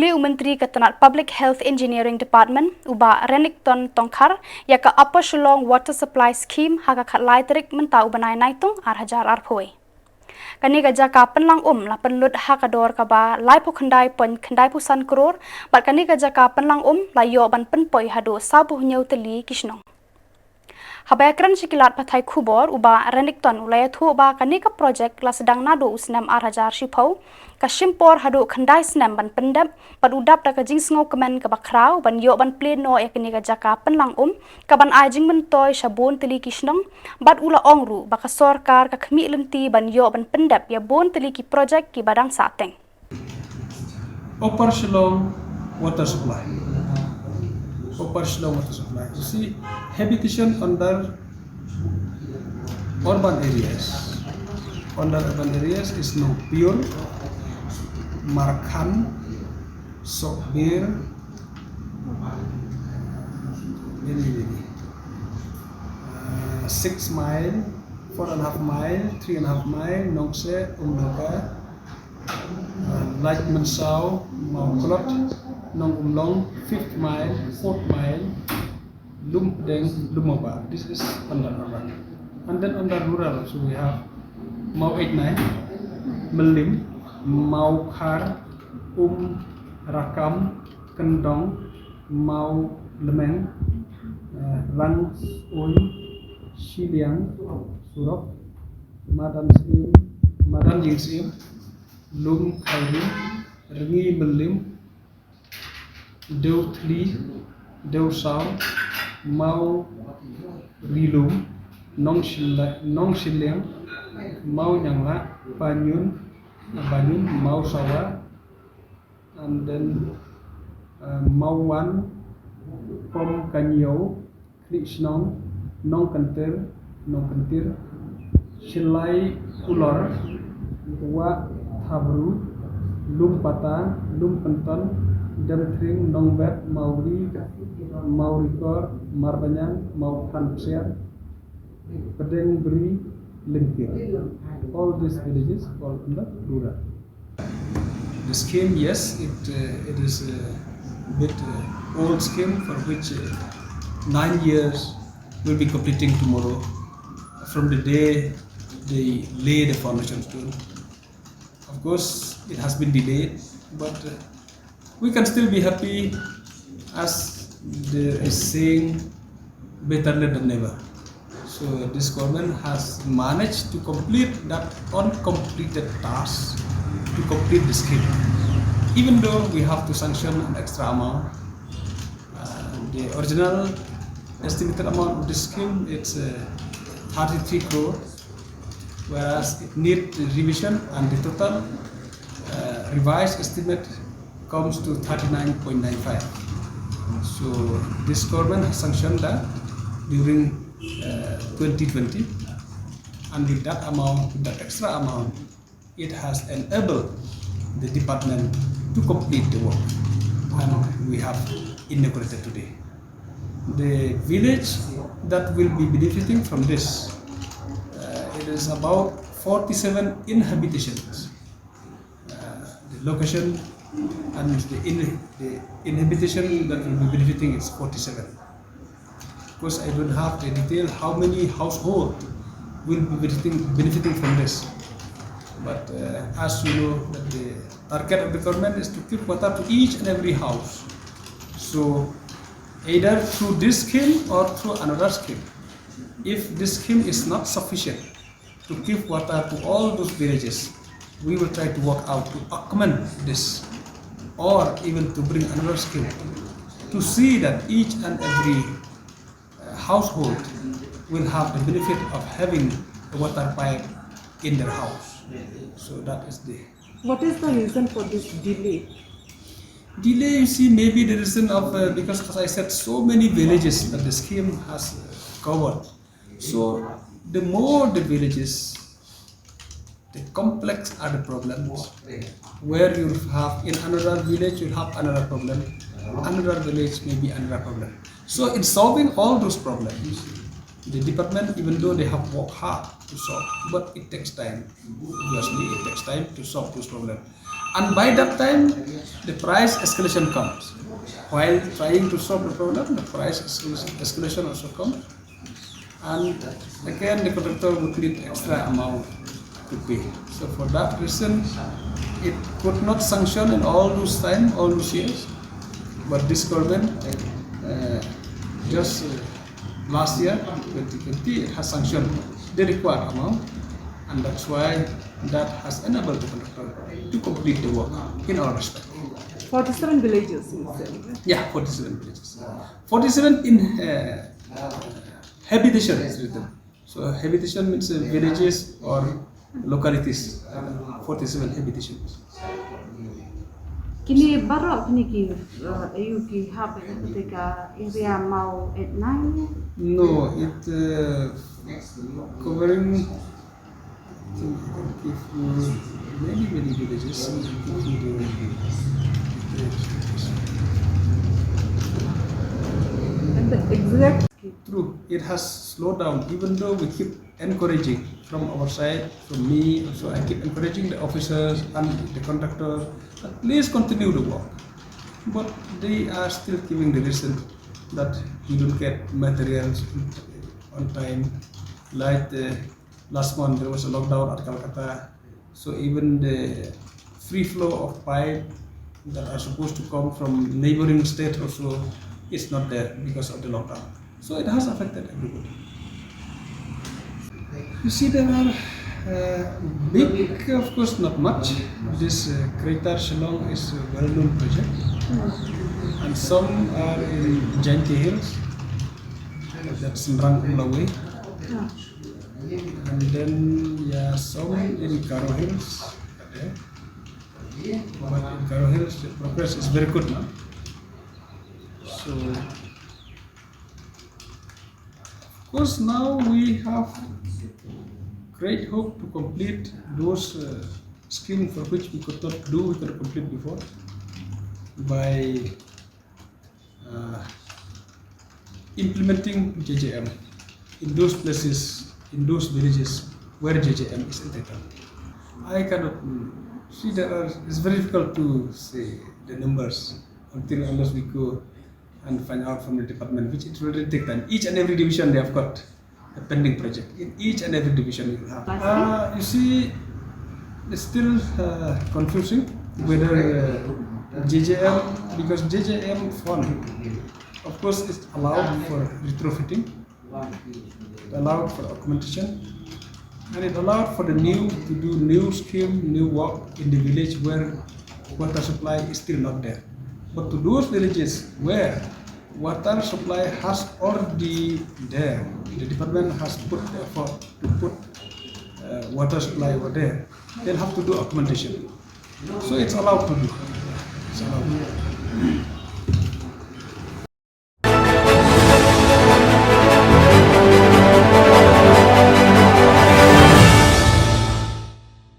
Beliau Menteri Ketenat Public Health Engineering Department uba Renikton Tongkar jaka apa Shillong Water Supply Scheme haga kat laitrik mentau banai naitung arhajar arpoi. Kani ga jaka pynlong la penlut hakador kaba lai pu kendai pusan kror bat kani ga jaka pynlong la yo ban penpoi hado sabuh nyau teli kishnong. Habakran sikilat patai kubor uba Renikton ulaya thu uba kani ka projek la sedang nado usnam arhajar shipau ka shimpor hado kendai snam ban pendap pat udap da ka jing sngo kemen ka bakrau ban yo ban pleno ya kani ka jaka pynlong ka ban ajing mentoy shabon teli kishnong bat ula ongru baka sorkar ka khmi lenti ban yo ban pendap ya bon teli ki projek ki badang sateng. Upper Shillong water supply. Upper Shillong water supply. You see, habitation under urban areas. Under urban areas is no pure, Markan, Sokbir, 6 mile, 4.5 mile, 3.5 mile, Nongse, Umnaga, Light Mansau, Mount Klot, Nong Umlong, 5th mile, 4th mile, Lumpdeng, Lumaba. This is under urban. And then under rural, so we have Mau 89, Melim, Mau Khar, Rakam, Kendong, Mau Lemeng, Rang Un, Shillong, Surok, Madan Yingsim, Lung Khairim, Rengi Melim, Deu Tli, Deu Sao, Mau Rilum, Nong Shillong, Mau Nyangla, Banyun, Mau Sawa, and then Mau Wan, Pom Kanyo, Krishnong, Nong Kantir, Shillai Ulor, Wa Thabru, Lum Pata, Lum Penton, Demtring, Nongbet, Mauri, Maurikor, Marbanyang, Mau Pansiar, Pedeng Bri, Linkir. All these villages fall under rural. The scheme, yes, it is a bit old scheme for which 9 years will be completing tomorrow from the day they lay the foundation stone. Of course, it has been delayed, but we can still be happy, as there is saying, better late than never. So this government has managed to complete that uncompleted task, to complete the scheme. Even though we have to sanction an extra amount, the original estimated amount of the scheme is 33 crore, whereas it needs revision, and the total revised estimate comes to 39.95. So this government has sanctioned that during 2020, and with that amount, that extra amount, it has enabled the department to complete the work, and we have inaugurated today. The village that will be benefiting from this, it is about 47 inhabitations. The location and the inhabitation that will be benefiting is 47. Of course, I don't have the detail how many households will be benefiting from this. But as you know, that the target of the government is to give water to each and every house. So either through this scheme or through another scheme. If this scheme is not sufficient to give water to all those villages, we will try to work out to augment this, or even to bring another scheme to see that each and every household will have the benefit of having a water pipe in their house. So that is the... What is the reason for this delay? Delay, you see, maybe the reason of, because as I said, so many villages that the scheme has covered. So the more the villages, the complex are the problems. Where you have in another village, you have another problem. Another village may be another problem. So in solving all those problems, the department, even though they have worked hard to solve, but it takes time. Obviously, it takes time to solve those problems. And by that time, the price escalation comes. While trying to solve the problem, the price escalation also comes. And again, the contractor would need extra amount to pay. So for that reason, it could not sanction in all those time, all those years. But this government, just last year, 2020, it has sanctioned the required amount, and that's why that has enabled the contractor to complete the work in our respect. 47 villages, you said. Yeah, 47 villages. 47 in habitation is written. So habitation means villages or localities. 47 habitations. Kini baru kini ki ayu ki happen ketika area mau at 9. No, it covering many villages. And the exact True, it has slowed down, even though we keep encouraging from our side, from me, so I keep encouraging the officers and the contractors, please continue the work. But they are still giving the reason that you don't get materials on time. Like last month there was a lockdown at Calcutta, so even the free flow of pipe that are supposed to come from neighboring states also is not there because of the lockdown. So it has affected everybody. You see, there are big, of course, not much. This Greater Shillong is a well-known project, and some are in Janti Hills, that's in Rangula way, and then some in Karo Hills. But in Karo Hills, the progress is very good now. So, of course, now we have great hope to complete those schemes for which we could not do, we could complete before by implementing JJM in those places, in those villages where JJM is integrated. I cannot see it's very difficult to say the numbers unless we go and find out from the department, which it will really take time. Each and every division they have got a pending project. In each and every division you have. You see, it's still confusing whether JJM, because JJM fund, of course, is allowed for retrofitting, it allowed for augmentation, and it allowed for the new to do new scheme, new work in the village where water supply is still not there. But to those villages where water supply has already there, the department has put the effort to put water supply over there, they'll have to do augmentation. So it's allowed to do. It's allowed to do.